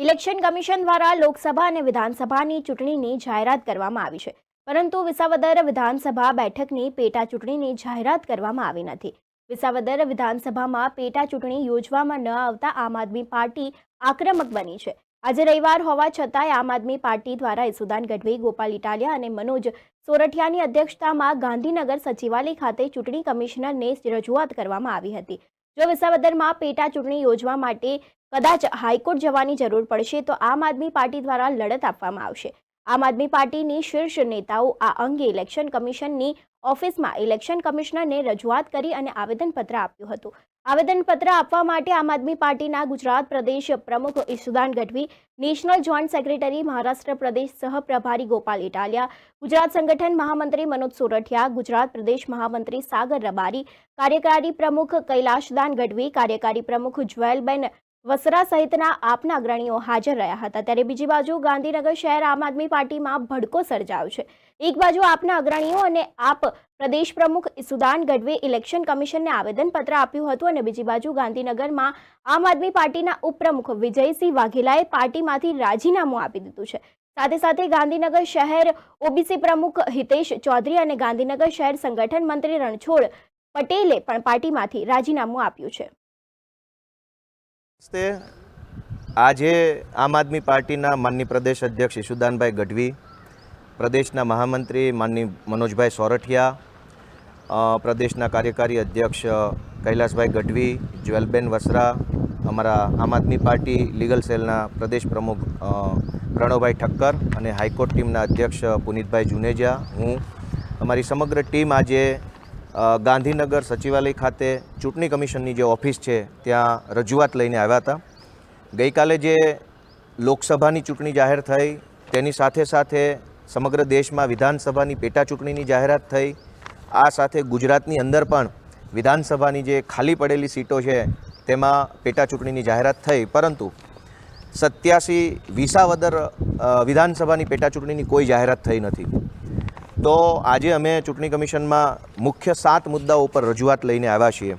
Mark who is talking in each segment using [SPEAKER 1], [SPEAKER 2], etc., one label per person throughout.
[SPEAKER 1] Election commission દ્વારા લોકસભા અને વિધાનસભાની ચૂંટણીની જાહેરાત કરવામાં આવી છે, પરંતુ વિસાવદર વિધાનસભા બેઠકની પેટા ચૂંટણીની જાહેરાત કરવામાં આવી નથી. વિસાવદર વિધાનસભામાં પેટા ચૂંટણી યોજવામાં ન આવતા આમ આદમી પાર્ટી આક્રમક બની છે. આજે રવિવાર હોવા છતાંય આમ આદમી પાર્ટી દ્વારા ઈસુદાન ગઢવી, ગોપાલ ઇટાલિયા અને મનોજ સોરઠિયાની અધ્યક્ષતામાં ગાંધીનગર સચિવાલય ખાતે ચૂંટણી કમિશનરને રજૂઆત કરવામાં આવી હતી. જો વિસાવદરમાં પેટા ચૂંટણી યોજવા માટે કદાચ હાઈકોર્ટ જવાની જરૂર પડશે તો આમ આદમી પાર્ટી દ્વારા લડત આપવામાં આવશે. આમ આદમી પાર્ટીની શીર્ષ નેતાઓ આ અંગે ઇલેક્શન કમિશનની ઓફિસમાં ઇલેક્શન કમિશનરને રજૂઆત કરી અને આવેદનપત્ર આપ્યું હતું. આવેદનપત્ર આપવા માટે આમ આદમી પાર્ટીના ગુજરાત પ્રદેશ પ્રમુખ Isudan Gadhvi, national joint secretary Maharashtra પ્રદેશ સહપ્રભારી ગોપાલ ઇટાલિયા, ગુજરાત સંગઠન મહામંત્રી મનોજ સોરઠિયા, ગુજરાત પ્રદેશ મહામંત્રી સાગર રબારી, કાર્યકારી પ્રમુખ કૈલાશદાન ગઢવી, કાર્યકારી પ્રમુખ જ્વેલબેન વસરા સહિતના આપના અગ્રણીઓ હાજર રહ્યા હતા. ત્યારે બીજી બાજુ ગાંધીનગર શહેર આમ આદમી પાર્ટીમાં ભડકો સર્જાયો છે. એક બાજુ આપના અગ્રણીઓ અને આપ પ્રદેશ પ્રમુખ ઈસુદાન ગઢવીએ ઇલેક્શન કમિશનને આવેદનપત્ર આપ્યું હતું અને બીજી બાજુ ગાંધીનગરમાં આમ આદમી પાર્ટીના ઉપપ્રમુખ વિજયસિંહ વાઘેલાએ પાર્ટીમાંથી રાજીનામું આપી દીધું છે. સાથે સાથે ગાંધીનગર શહેર ઓબીસી પ્રમુખ હિતેશ ચૌધરી અને ગાંધીનગર શહેર સંગઠન મંત્રી રણછોડ પટેલે પણ પાર્ટીમાંથી રાજીનામું આપ્યું છે.
[SPEAKER 2] આજે આમ આદમી પાર્ટીના માનની પ્રદેશ અધ્યક્ષ ઈસુદાનભાઈ ગઢવી, પ્રદેશના મહામંત્રી માનની મનોજભાઈ સોરઠિયા, પ્રદેશના કાર્યકારી અધ્યક્ષ કૈલાસભાઈ ગઢવી, જ્વેલબેન વસરા, અમારા આમ આદમી પાર્ટી લીગલ સેલના પ્રદેશ પ્રમુખ પ્રણવભાઈ ઠક્કર અને હાઈકોર્ટ ટીમના અધ્યક્ષ પુનિતભાઈ જુનેજા, હું અમારી સમગ્ર ટીમ આજે ગાંધીનગર સચિવાલય ખાતે ચૂંટણી કમિશનની જે ઓફિસ છે ત્યાં રજૂઆત લઈને આવ્યા હતા. ગઈકાલે જે લોકસભાની ચૂંટણી જાહેર થઈ તેની સાથે સાથે સમગ્ર દેશમાં વિધાનસભાની પેટા ચૂંટણીની જાહેરાત થઈ. આ સાથે ગુજરાતની અંદર પણ વિધાનસભાની જે ખાલી પડેલી સીટો છે તેમાં પેટા ચૂંટણીની જાહેરાત થઈ, પરંતુ 87 વિસાવદર વિધાનસભાની પેટા ચૂંટણીની કોઈ જાહેરાત થઈ નથી. તો આજે અમે ચૂંટણી કમિશનમાં મુખ્ય 7 મુદ્દાઓ ઉપર રજૂઆત લઈને આવ્યા છીએ.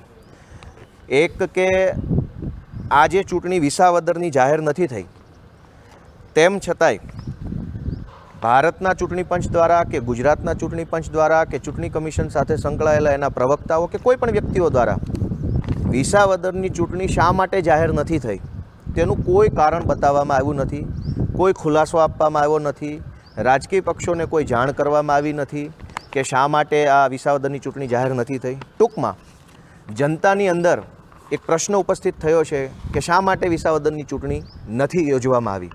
[SPEAKER 2] એક કે આજે ચૂંટણી વિસાવદરની જાહેર નથી થઈ, તેમ છતાંય ભારતના ચૂંટણી પંચ દ્વારા કે ગુજરાતના ચૂંટણી પંચ દ્વારા કે ચૂંટણી કમિશન સાથે સંકળાયેલા એના પ્રવક્તાઓ કે કોઈ પણ વ્યક્તિઓ દ્વારા વિસાવદરની ચૂંટણી શા માટે જાહેર નથી થઈ તેનું કોઈ કારણ બતાવવામાં આવ્યું નથી, કોઈ ખુલાસો આપવામાં આવ્યો નથી, રાજકીય પક્ષોને કોઈ જાણ કરવામાં આવી નથી કે શા માટે આ વિસાવદરની ચૂંટણી જાહેર નથી થઈ. ટૂંકમાં જનતાની અંદર એક પ્રશ્ન ઉપસ્થિત થયો છે કે શા માટે વિસાવદરની ચૂંટણી નથી યોજવામાં આવી.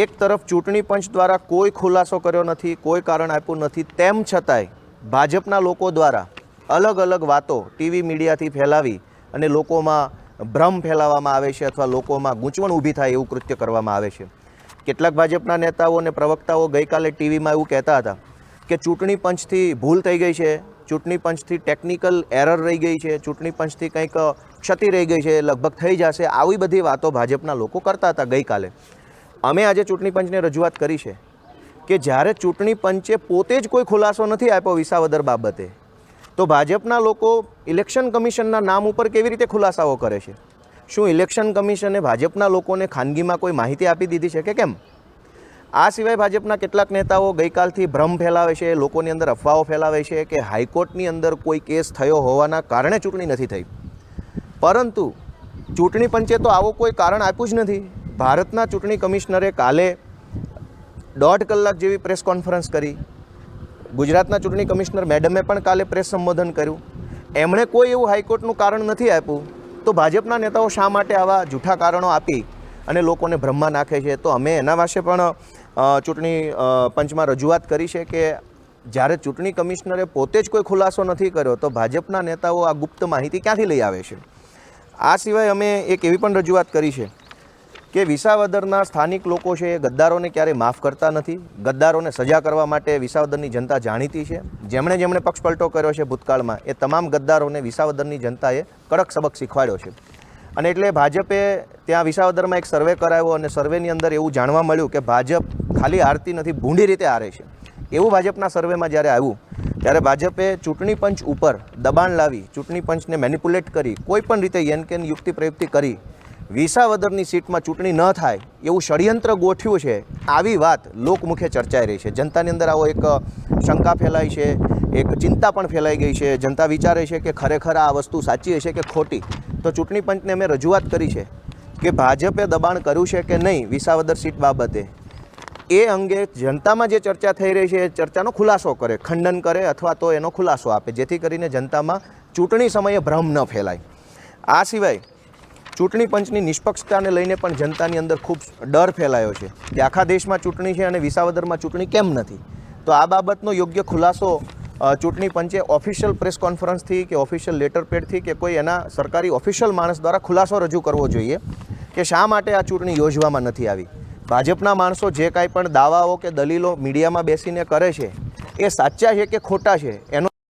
[SPEAKER 2] એક તરફ ચૂંટણી પંચ દ્વારા કોઈ ખુલાસો કર્યો નથી, કોઈ કારણ આપ્યું નથી, તેમ છતાંય ભાજપના લોકો દ્વારા અલગ અલગ વાતો ટીવી મીડિયાથી ફેલાવી અને લોકોમાં ભ્રમ ફેલાવવામાં આવે છે અથવા લોકોમાં ગૂંચવણ ઊભી થાય એવું કૃત્ય કરવામાં આવે છે. કેટલાક ભાજપના નેતાઓ અને પ્રવક્તાઓ ગઈકાલે ટીવીમાં એવું કહેતા હતા કે ચૂંટણી પંચથી ભૂલ થઈ ગઈ છે, ચૂંટણી પંચથી ટેકનિકલ એરર રહી ગઈ છે, ચૂંટણી પંચથી કંઈક ક્ષતિ રહી ગઈ છે, લગભગ થઈ જશે, આવી બધી વાતો ભાજપના લોકો કરતા હતા ગઈકાલે. અમે આજે ચૂંટણી પંચને રજૂઆત કરી છે કે જ્યારે ચૂંટણી પંચે પોતે જ કોઈ ખુલાસો નથી આપ્યો વિસાવદર બાબતે, તો ભાજપના લોકો ઇલેક્શન કમિશનના નામ ઉપર કેવી રીતે ખુલાસાઓ કરે છે? શું ઇલેક્શન કમિશને ભાજપના લોકોને ખાનગીમાં કોઈ માહિતી આપી દીધી છે કે કેમ? આ સિવાય ભાજપના કેટલાક નેતાઓ ગઈકાલથી ભ્રમ ફેલાવે છે, લોકોની અંદર અફવાઓ ફેલાવે છે કે હાઈકોર્ટની અંદર કોઈ કેસ થયો હોવાના કારણે ચૂંટણી નથી થઈ, પરંતુ ચૂંટણી પંચે તો આવો કોઈ કારણ આપ્યું જ નથી. ભારતના ચૂંટણી કમિશનરે કાલે 1.5 કલાક જેવી પ્રેસ કોન્ફરન્સ કરી. ગુજરાતના ચૂંટણી કમિશનર મેડમે પણ કાલે પ્રેસ સંબોધન કર્યું. એમણે કોઈ એવું હાઈકોર્ટનું કારણ નથી આપ્યું, તો ભાજપના નેતાઓ શા માટે આવા જૂઠા કારણો આપી અને લોકોને ભ્રમમાં નાખે છે? તો અમે એના વિશે પણ ચૂંટણી પંચમાં રજૂઆત કરી છે કે જ્યારે ચૂંટણી કમિશનરે પોતે જ કોઈ ખુલાસો નથી કર્યો તો ભાજપના નેતાઓ આ ગુપ્ત માહિતી ક્યાંથી લઈ આવે છે? આ સિવાય અમે એક એવી પણ રજૂઆત કરી છે કે વિસાવદરના સ્થાનિક લોકો છે એ ગદ્દારોને ક્યારેય માફ કરતા નથી. ગદ્દારોને સજા કરવા માટે વિસાવદરની જનતા જાણીતી છે. જેમણે જેમણે પક્ષપલટો કર્યો છે ભૂતકાળમાં એ તમામ ગદ્દારોને વિસાવદરની જનતાએ કડક સબક શીખવાડ્યો છે. અને એટલે ભાજપે ત્યાં વિસાવદરમાં એક સર્વે કરાવ્યો અને સર્વેની અંદર એવું જાણવા મળ્યું કે ભાજપ ખાલી હારતી નથી, ભૂંડી રીતે હારે છે. એવું ભાજપના સર્વેમાં જ્યારે આવ્યું ત્યારે ભાજપે ચૂંટણી પંચ ઉપર દબાણ લાવી, ચૂંટણી પંચને મેનિપ્યુલેટ કરી, કોઈ પણ રીતે યેનકેન યુક્તિ પ્રયુક્તિ કરી વિસાવદરની સીટમાં ચૂંટણી ન થાય એવું ષડયંત્ર ગોઠવ્યું છે, આવી વાત લોકમુખે ચર્ચાઈ રહી છે. જનતાની અંદર આવો એક શંકા ફેલાઈ છે, એક ચિંતા પણ ફેલાઈ ગઈ છે. જનતા વિચારે છે કે ખરેખર આ વસ્તુ સાચી હશે કે ખોટી. તો ચૂંટણી પંચને અમે રજૂઆત કરી છે કે ભાજપે દબાણ કર્યું છે કે નહીં વિસાવદર સીટ બાબતે, એ અંગે જનતામાં જે ચર્ચા થઈ રહી છે એ ચર્ચાનો ખુલાસો કરે, ખંડન કરે અથવા તો એનો ખુલાસો આપે, જેથી કરીને જનતામાં ચૂંટણી સમયે ભ્રમ ન ફેલાય. આ સિવાય ચૂંટણી પંચની નિષ્પક્ષતાને લઈને પણ જનતાની અંદર ખૂબ ડર ફેલાયો છે કે આખા દેશમાં ચૂંટણી છે અને વિસાવદરમાં ચૂંટણી કેમ નથી. તો આ બાબતનો યોગ્ય ખુલાસો ચૂંટણી પંચે ઓફિશિયલ પ્રેસ કોન્ફરન્સથી કે ઓફિશિયલ લેટર પેડથી કે કોઈ એના સરકારી ઓફિશિયલ માણસ દ્વારા ખુલાસો રજૂ કરવો જોઈએ કે શા માટે આ ચૂંટણી યોજવામાં નથી આવી. ભાજપના માણસો જે કાંઈ પણ દાવાઓ કે દલીલો મીડિયામાં બેસીને કરે છે એ સાચા છે કે ખોટા છે એનો